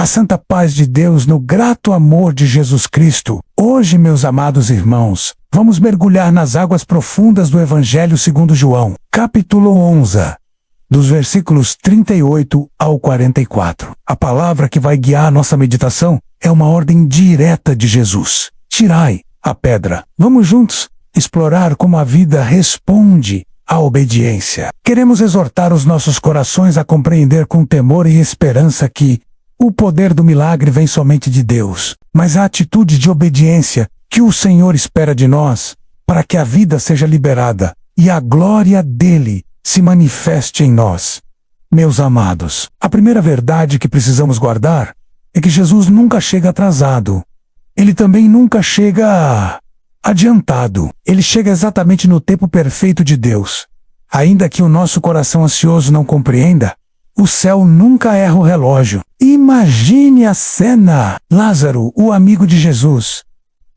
A santa paz de Deus no grato amor de Jesus Cristo. Hoje, meus amados irmãos, vamos mergulhar nas águas profundas do Evangelho segundo João, capítulo 11, dos versículos 38 ao 44. A palavra que vai guiar a nossa meditação é uma ordem direta de Jesus. Tirai a pedra. Vamos juntos explorar como a vida responde à obediência. Queremos exortar os nossos corações a compreender com temor e esperança que o poder do milagre vem somente de Deus, mas a atitude de obediência que o Senhor espera de nós, para que a vida seja liberada e a glória dele se manifeste em nós. Meus amados, a primeira verdade que precisamos guardar é que Jesus nunca chega atrasado. Ele também nunca chega adiantado. Ele chega exatamente no tempo perfeito de Deus. Ainda que o nosso coração ansioso não compreenda, o céu nunca erra o relógio. Imagine a cena! Lázaro, o amigo de Jesus,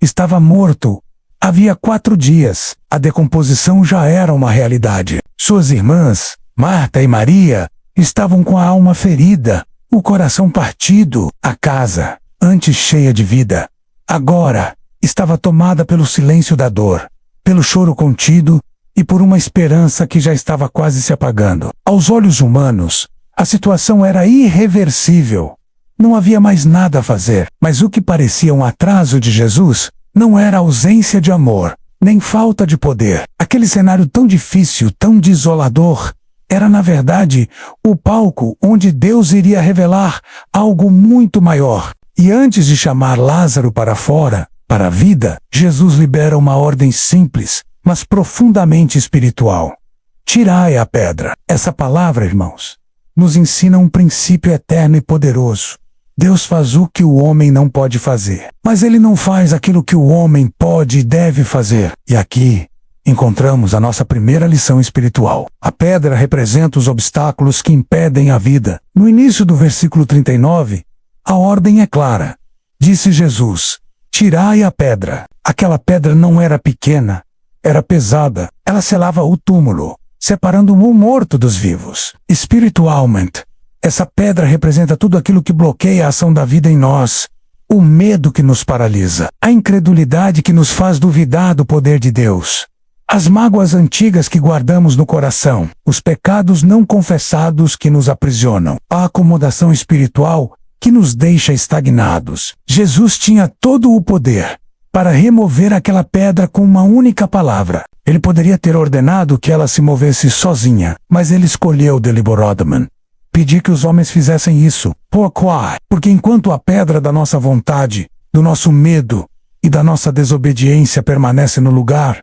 estava morto. Havia 4 dias. A decomposição já era uma realidade. Suas irmãs, Marta e Maria, estavam com a alma ferida, o coração partido. A casa, antes cheia de vida, agora estava tomada pelo silêncio da dor, pelo choro contido e por uma esperança que já estava quase se apagando. Aos olhos humanos, a situação era irreversível. Não havia mais nada a fazer, mas o que parecia um atraso de Jesus não era ausência de amor, nem falta de poder. Aquele cenário tão difícil, tão desolador, era na verdade o palco onde Deus iria revelar algo muito maior. E antes de chamar Lázaro para fora, para a vida, Jesus libera uma ordem simples, mas profundamente espiritual. Tirai a pedra. Essa palavra, irmãos, nos ensina um princípio eterno e poderoso. Deus faz o que o homem não pode fazer, mas ele não faz aquilo que o homem pode e deve fazer. E aqui encontramos a nossa primeira lição espiritual. A pedra representa os obstáculos que impedem a vida. No início do versículo 39, a ordem é clara. Disse Jesus: tirai a pedra. Aquela pedra não era pequena, era pesada. Ela selava o túmulo, separando o morto dos vivos. Espiritualmente, essa pedra representa tudo aquilo que bloqueia a ação da vida em nós. O medo que nos paralisa, a incredulidade que nos faz duvidar do poder de Deus, as mágoas antigas que guardamos no coração, os pecados não confessados que nos aprisionam, a acomodação espiritual que nos deixa estagnados. Jesus tinha todo o poder para remover aquela pedra com uma única palavra. Ele poderia ter ordenado que ela se movesse sozinha, mas ele escolheu deliberadamente pedir que os homens fizessem isso. Pourquoi? Porque enquanto a pedra da nossa vontade, do nosso medo e da nossa desobediência permanece no lugar,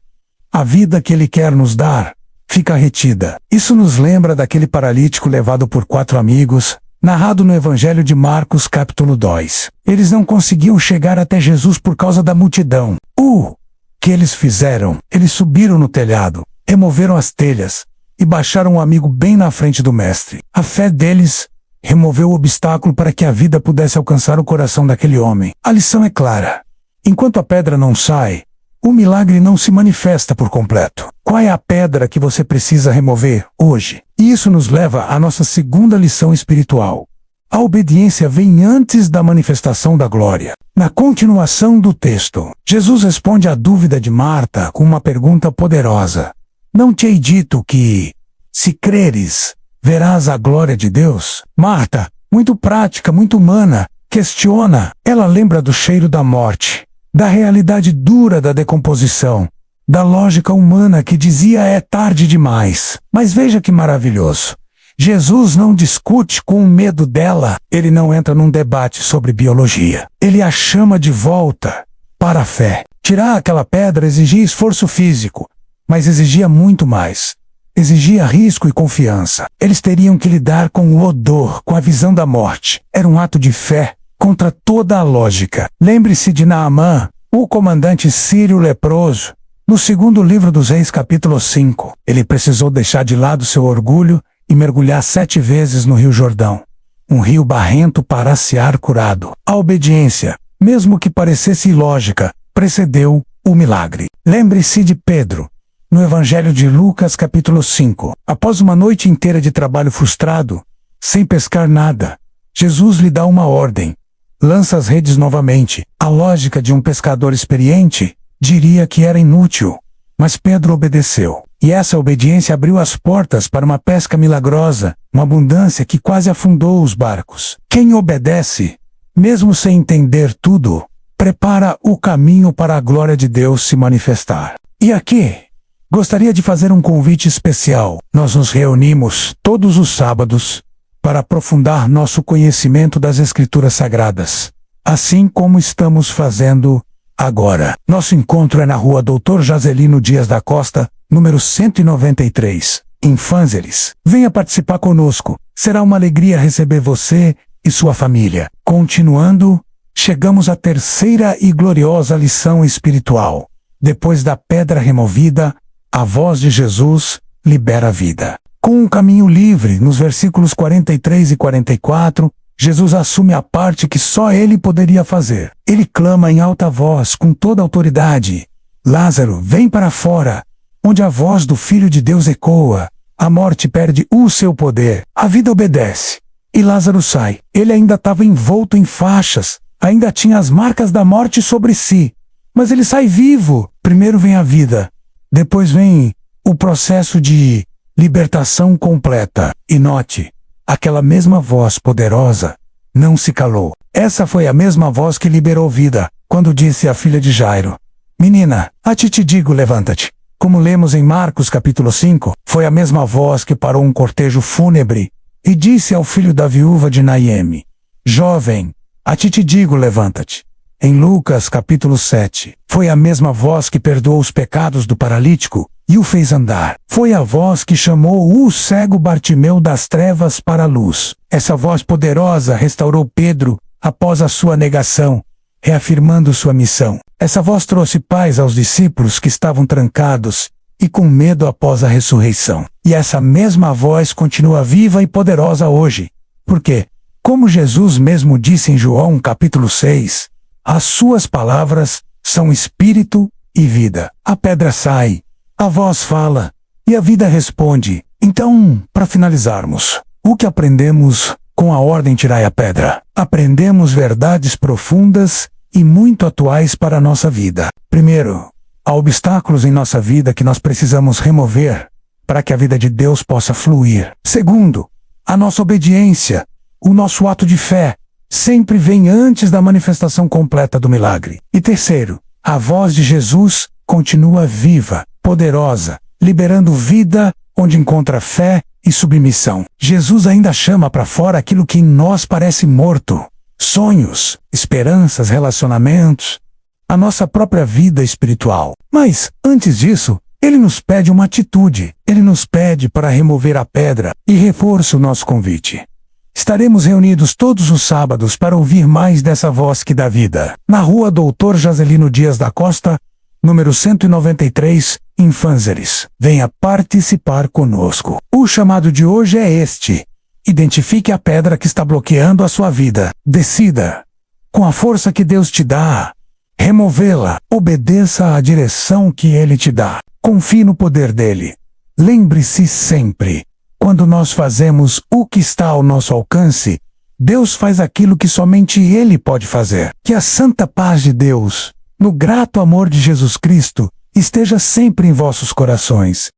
a vida que ele quer nos dar fica retida. Isso nos lembra daquele paralítico levado por 4 amigos, narrado no Evangelho de Marcos, capítulo 2. Eles não conseguiam chegar até Jesus por causa da multidão. O que eles fizeram? Eles subiram no telhado, removeram as telhas e baixaram o amigo bem na frente do mestre. A fé deles removeu o obstáculo para que a vida pudesse alcançar o coração daquele homem. A lição é clara. Enquanto a pedra não sai, o milagre não se manifesta por completo. Qual é a pedra que você precisa remover hoje? E isso nos leva à nossa segunda lição espiritual. A obediência vem antes da manifestação da glória. Na continuação do texto, Jesus responde à dúvida de Marta com uma pergunta poderosa. Não te hei dito que, se creres, verás a glória de Deus? Marta, muito prática, muito humana, questiona. Ela lembra do cheiro da morte, da realidade dura da decomposição, da lógica humana que dizia é tarde demais. Mas veja que maravilhoso. Jesus não discute com o medo dela. Ele não entra num debate sobre biologia. Ele a chama de volta para a fé. Tirar aquela pedra exigia esforço físico, mas exigia muito mais. Exigia risco e confiança. Eles teriam que lidar com o odor, com a visão da morte. Era um ato de fé contra toda a lógica. Lembre-se de Naamã, o comandante sírio leproso. No segundo livro dos Reis, capítulo 5, ele precisou deixar de lado seu orgulho e mergulhar 7 vezes no Rio Jordão, um rio barrento para ser curado. A obediência, mesmo que parecesse ilógica, precedeu o milagre. Lembre-se de Pedro, no Evangelho de Lucas, capítulo 5. Após uma noite inteira de trabalho frustrado, sem pescar nada, Jesus lhe dá uma ordem. Lança as redes novamente. A lógica de um pescador experiente diria que era inútil. Mas Pedro obedeceu. E essa obediência abriu as portas para uma pesca milagrosa, uma abundância que quase afundou os barcos. Quem obedece, mesmo sem entender tudo, prepara o caminho para a glória de Deus se manifestar. E aqui, gostaria de fazer um convite especial. Nós nos reunimos todos os sábados para aprofundar nosso conhecimento das Escrituras Sagradas, assim como estamos fazendo agora. Nosso encontro é na rua Dr. Jazelino Dias da Costa, número 193, em Fanzeres. Venha participar conosco. Será uma alegria receber você e sua família. Continuando, chegamos à terceira e gloriosa lição espiritual. Depois da pedra removida, a voz de Jesus libera a vida. Com um caminho livre, nos versículos 43 e 44, Jesus assume a parte que só ele poderia fazer. Ele clama em alta voz, com toda a autoridade: Lázaro, vem para fora. Onde a voz do Filho de Deus ecoa, a morte perde o seu poder, a vida obedece. E Lázaro sai. Ele ainda estava envolto em faixas, ainda tinha as marcas da morte sobre si. Mas ele sai vivo. Primeiro vem a vida, depois vem o processo de libertação completa. E note, aquela mesma voz poderosa não se calou. Essa foi a mesma voz que liberou vida, quando disse à filha de Jairo: Menina, a ti te digo, levanta-te. Como lemos em Marcos capítulo 5, foi a mesma voz que parou um cortejo fúnebre e disse ao filho da viúva de Naime: Jovem, a ti te digo, levanta-te. Em Lucas capítulo 7, foi a mesma voz que perdoou os pecados do paralítico e o fez andar. Foi a voz que chamou o cego Bartimeu das trevas para a luz. Essa voz poderosa restaurou Pedro após a sua negação, reafirmando sua missão. Essa voz trouxe paz aos discípulos que estavam trancados e com medo após a ressurreição. E essa mesma voz continua viva e poderosa hoje. Porque, como Jesus mesmo disse em João capítulo 6, as suas palavras são espírito e vida. A pedra sai, a voz fala, e a vida responde. Então, para finalizarmos, o que aprendemos com a ordem tirai a pedra? Aprendemos verdades profundas e muito atuais para a nossa vida. Primeiro, há obstáculos em nossa vida que nós precisamos remover para que a vida de Deus possa fluir. Segundo, a nossa obediência, o nosso ato de fé, sempre vem antes da manifestação completa do milagre. E terceiro, a voz de Jesus continua viva, poderosa, liberando vida onde encontra fé e submissão. Jesus ainda chama para fora aquilo que em nós parece morto: sonhos, esperanças, relacionamentos, a nossa própria vida espiritual. Mas, antes disso, ele nos pede uma atitude. Ele nos pede para remover a pedra e reforça o nosso convite. Estaremos reunidos todos os sábados para ouvir mais dessa voz que dá vida. Na rua Dr. Jazelino Dias da Costa, número 193, em Fanzeres. Venha participar conosco. O chamado de hoje é este: identifique a pedra que está bloqueando a sua vida. Decida, com a força que Deus te dá, removê-la. Obedeça à direção que Ele te dá. Confie no poder dEle. Lembre-se sempre: quando nós fazemos o que está ao nosso alcance, Deus faz aquilo que somente Ele pode fazer. Que a santa paz de Deus, no grato amor de Jesus Cristo, esteja sempre em vossos corações.